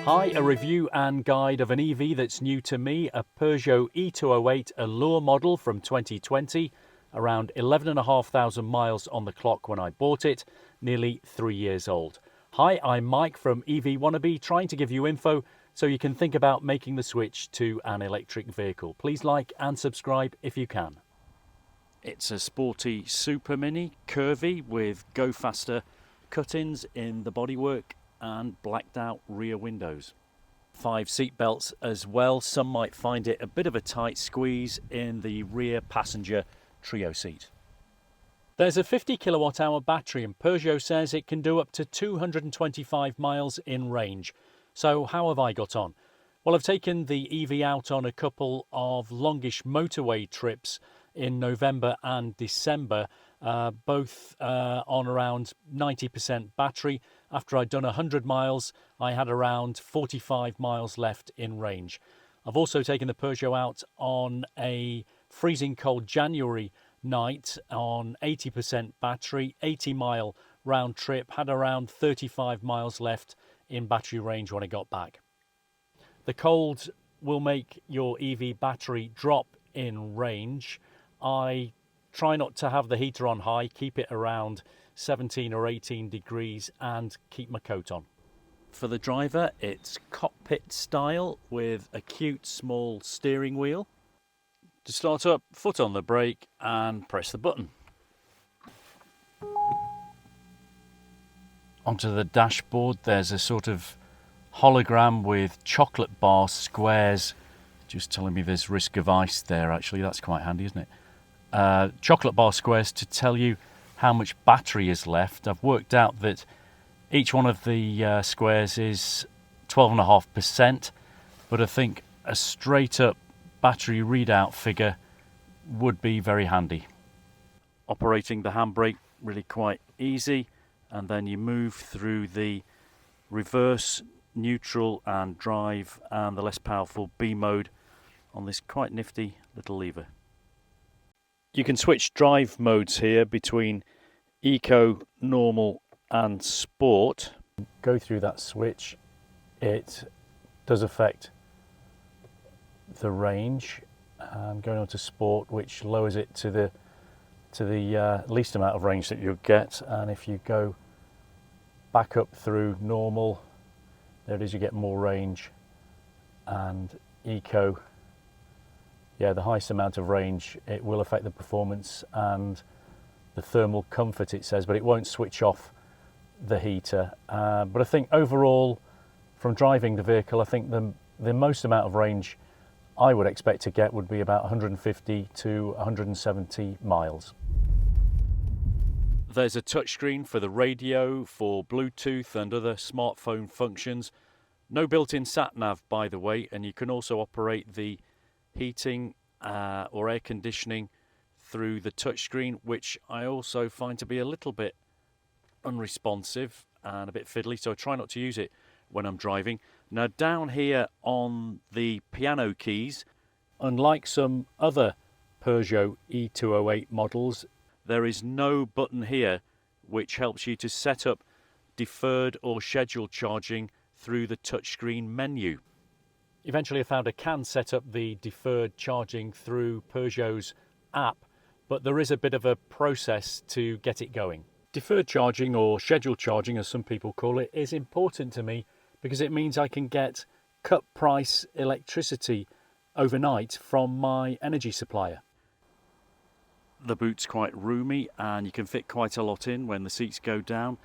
Hi, a review and guide of an EV that's new to me, a Peugeot e-208 Allure model from 2020, around 11,500 miles on the clock when I bought it, nearly 3 years old. Hi, I'm Mike from EV Wannabe, trying to give you info so you can think about making the switch to an electric vehicle. Please like and subscribe if you can. It's a sporty super mini, curvy, with go faster cut-ins in the bodywork and blacked out rear windows. 5 seat belts as well. Some might find it a bit of a tight squeeze in the rear passenger trio seat. There's a 50 kilowatt hour battery and Peugeot says it can do up to 225 miles in range. So how have I got on? Well, I've taken the EV out on a couple of longish motorway trips in November and December, both on around 90% battery. After I'd done 100 miles, I had around 45 miles left in range. I've also taken the Peugeot out on a freezing cold January night on 80% battery, 80-mile round trip, had around 35 miles left in battery range when I got back. The cold will make your EV battery drop in range. I try not to have the heater on high, keep it around 17 or 18 degrees and keep my coat on. For the driver, it's cockpit style with a cute small steering wheel. To start up, foot on the brake and press the button. Onto the dashboard, there's a sort of hologram with chocolate bar squares, just telling me there's risk of ice there. Actually, that's quite handy, isn't it? Chocolate bar squares to tell you how much battery is left. I've worked out that each one of the squares is 12.5%, but I think a straight up battery readout figure would be very handy. Operating the handbrake really quite easy, and then you move through the reverse, neutral and drive and the less powerful B mode on this quite nifty little lever. You can switch drive modes here between eco, normal and sport. Go through that switch. It does affect the range. I'm going on to sport, which lowers it to the least amount of range that you'll get. And if you go back up through normal, there it is, you get more range. And eco, yeah, the highest amount of range. It will affect the performance and the thermal comfort, it says, but it won't switch off the heater. But I think overall, from driving the vehicle, I think the most amount of range I would expect to get would be about 150 to 170 miles. There's a touchscreen for the radio, for Bluetooth and other smartphone functions. No built-in sat-nav, by the way, and you can also operate the heating or air conditioning through the touchscreen, which I also find to be a little bit unresponsive and a bit fiddly, so I try not to use it when I'm driving. Now down here on the piano keys, unlike some other Peugeot e-208 models, there is no button here which helps you to set up deferred or scheduled charging through the touchscreen menu. Eventually I found I can set up the deferred charging through Peugeot's app, but there is a bit of a process to get it going. Deferred charging, or scheduled charging as some people call it, is important to me because it means I can get cut price electricity overnight from my energy supplier. The boot's quite roomy and you can fit quite a lot in when the seats go down.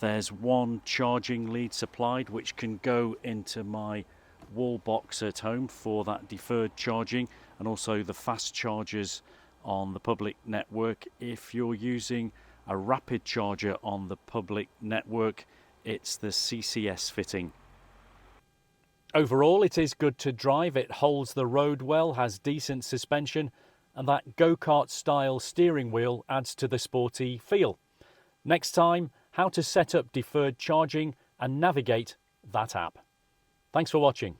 There's one charging lead supplied which can go into my wall box at home for that deferred charging, and also the fast chargers on the public network. If you're using a rapid charger on the public network, it's the CCS fitting. Overall, it is good to drive. It holds the road well, has decent suspension, and that go-kart style steering wheel adds to the sporty feel. Next time, how to set up deferred charging and navigate that app. Thanks for watching.